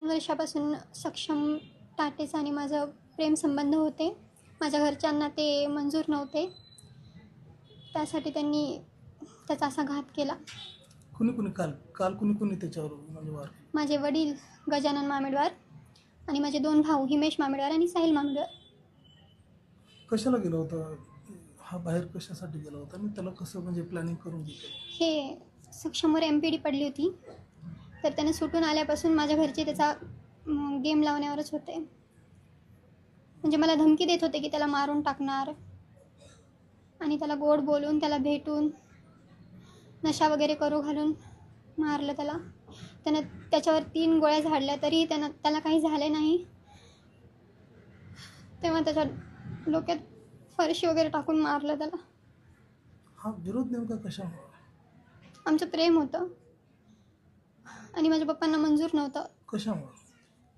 वर्षापासून सक्षम टाटेचा आणि माझं प्रेमसंबंध होते. माझ्या घरच्यांना ते मंजूर नव्हते. त्यासाठी त्यांनी त्याचा असा घात केला. कुणी काल काल कुणी त्याच्यावर म्हणजे वार? माझे वडील गजानन मामेडवार आणि माझे 2 भाऊ हिमेश मामेडवार आणि साहिल मामेडवार. कशाला गेला होता हा बाहेर, कशासाठी गेला होता आणि त्याला कसं म्हणजे प्लॅनिंग करून घेतलं? हे सक्षमवर MPD पडली होती, तर त्याने सुटून आल्यापासून माझ्या घरचे त्याचा गेम लावण्यावरच होते. म्हणजे मला धमकी देत होते की त्याला मारून टाकणार आणि त्याला गोड बोलून त्याला भेटून नशा वगैरे करू घालून मारलं त्याला. त्यानं त्याच्यावर 3 गोळ्या झाडल्या तरी त्याला काही झाले नाही. तेव्हा त्याच्या डोक्यात फरशी वगैरे टाकून मारलं त्याला. हा विरोध नेमका कशामुळे? आमचं प्रेम होतं आणि माझ्या पप्पांना मंजूर नव्हतं. कशामुळे?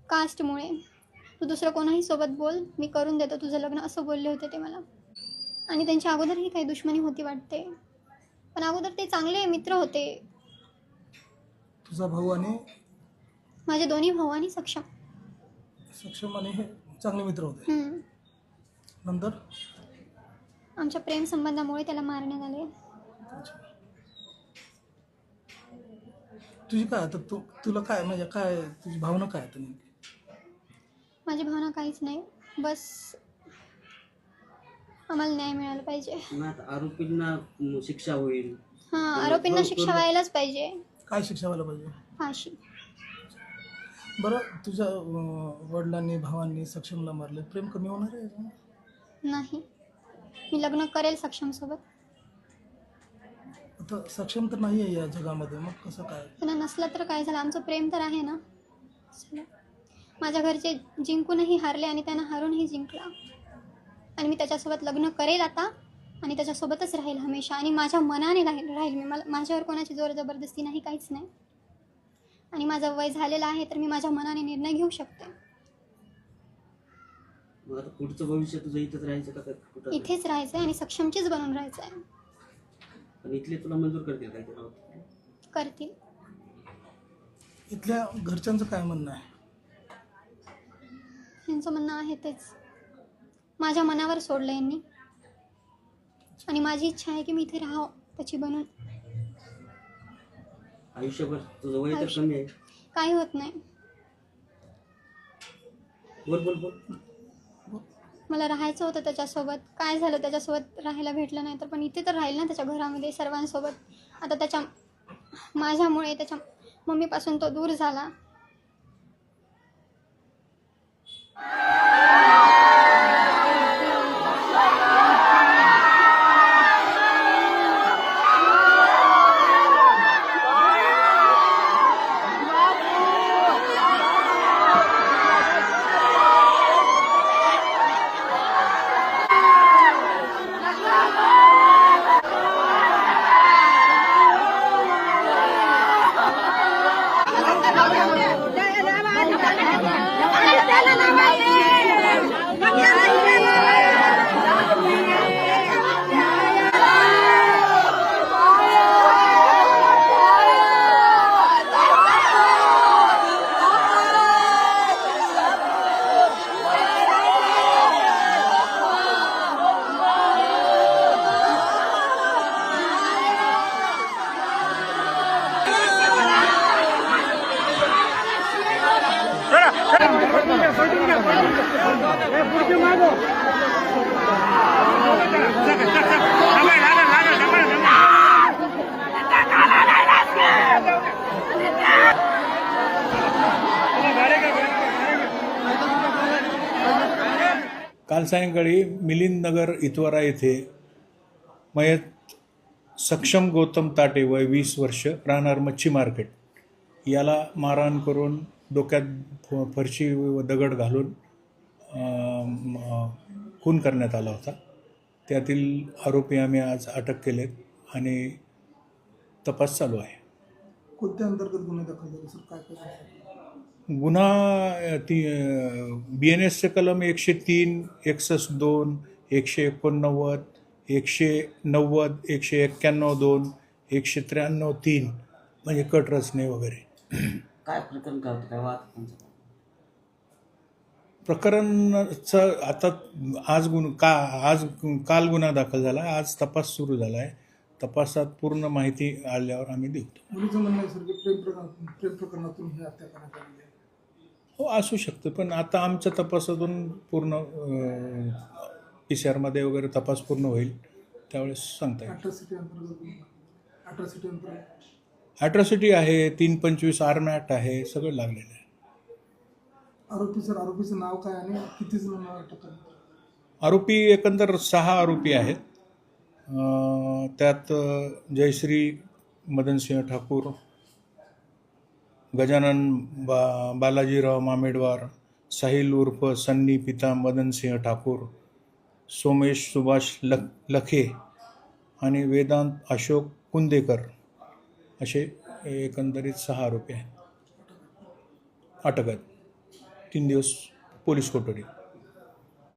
कास्टमुळे. तू दुसरं कोणाही सोबत बोल, मी करून देतो तुझं लग्न, असं बोलले होते ते मला. आणि त्यांच्या अगोदरही काही दुश्मनी होती वाटते, पण अगोदर ते चांगले मित्र होते. तुझा भाऊ आणि माझे 2 भाऊ आणि सक्षम आणि हे चांगले मित्र होते. नंतर आमच्या प्रेम संबंधामुळे त्याला मारण्यात आले. तुझी काय आता तुला काय म्हणजे काय तुझी भावना काय आता नेमकी? माझी भावना काहीच नाही, बस आम्हाला न्याय मिळाला पाहिजे. आरोपींना शिक्षा होईल. हां, आरोपींना शिक्षा व्हायलाच पाहिजे. काय शिक्षा व्हायला पाहिजे? फाशी. बरं, तुझ्या वडिलांनी भावांनी सक्षमला मारले, प्रेम कमी होणार आहे? नाही, मी लग्न करेल सक्षमसोबत. आता सक्षम तर नाही आहे या जगामध्ये, मग कसं काय? त्यांना नसलं तर काय झालं, आमचं प्रेम तर आहे ना. माझ्या घरचे जिंकूनही हारले आणि त्यांना हारूनही जिंकला. आणि मी त्याच्यासोबत लग्न करेल आता आणि त्याच्यासोबतच राहील हमेशा. आणि माझ्या मनाने राहील मी. माझ्यावर कोणाची जोर जबरदस्ती नाही, काहीच नाही. आणि माझं वय झालेलं आहे तर मी माझ्या मनाने निर्णय घेऊ शकते. मग आता पुढचं भविष्य तुझं इथेच राहायचं का कुठं? इथेच राहायचं आहे आणि सक्षमचीच बनून राहायचं आहे. पण इथले तुला मंजूर करतील काय ते? करतील. इथल्या घरच्यांचं काय म्हणणं आहे? यांचं म्हणणं आहे तेच, माझ्या मनावर सोडलं यांनी. आणि माझी इच्छा आहे की मी इथे राहावं त्याची बनून. आयुष्यभर तुझं वय तर कमी आहे. काही होत नाही. बोल बोल बोल. मला राहायचं होतं त्याच्यासोबत. काय झालं, त्याच्यासोबत राहायला भेटलं नाही तर, पण इथे तर राहील ना त्याच्या घरामध्ये सर्वांसोबत. आता माझ्यामुळे त्याच्या मम्मीपासून तो दूर झाला. काल सायंकाळी मिलिंद नगर इतवारा येथे मयत सक्षम गौतम ताटे वय 20 वर्ष राहणार मच्छी मार्केट याला मारहाण करून डोक्यात फरशी व दगड घालून खून करण्यात आला होता. त्यातील आरोपी आम्ही आज अटक केलेत आणि तपास चालू आहे. कोणत्या अंतर्गत गुन्हे दाखल झाले सर? काय काय गुन्हा BNSचे कलम 103, 61(2), 189, 190, 191(2), 193(3) म्हणजे कट रचने वगैरे. काय प्रकरण काय होतं, काय वाद? प्रकरणाचं आता आज काल गुन्हा दाखल झाला, आज तपास सुरू झाला आहे. तपासात पूर्ण माहिती आल्यावर आम्ही देऊ. मुलीचं म्हणणं आहे सर की प्रेम प्रकरणातून ही हत्या करण्यात आलेली आहे. हो, असू शकतं, पण आता आमच्या तपासातून पूर्ण PCR वगैरे तपास पूर्ण होईल त्यावेळेस सांगता येईल. अट्रॉसिटी अंतर्गत ॲट्रॉसिटी आहे, 325 आर्म ॲक्ट आहे, सगळं लागलेलं आहे. आरोपीचं नाव काय आणि किती जणांना अटक करण्यात आली? आरोपी एकंदर 6 आरोपी आहेत. त्यात जयश्री मदनसिंह ठाकूर, गजानन बालाजीराव मामेडवार, साहिल उर्फ सन्नी पिता मदनसिंह ठाकूर, सोमेश सुभाष लखे आणि वेदांत अशोक कुंदेकर असे एकंदरीत 6 आरोपी आहेत. अटक आहेत. 3 दिवस पोलीस कोठडी.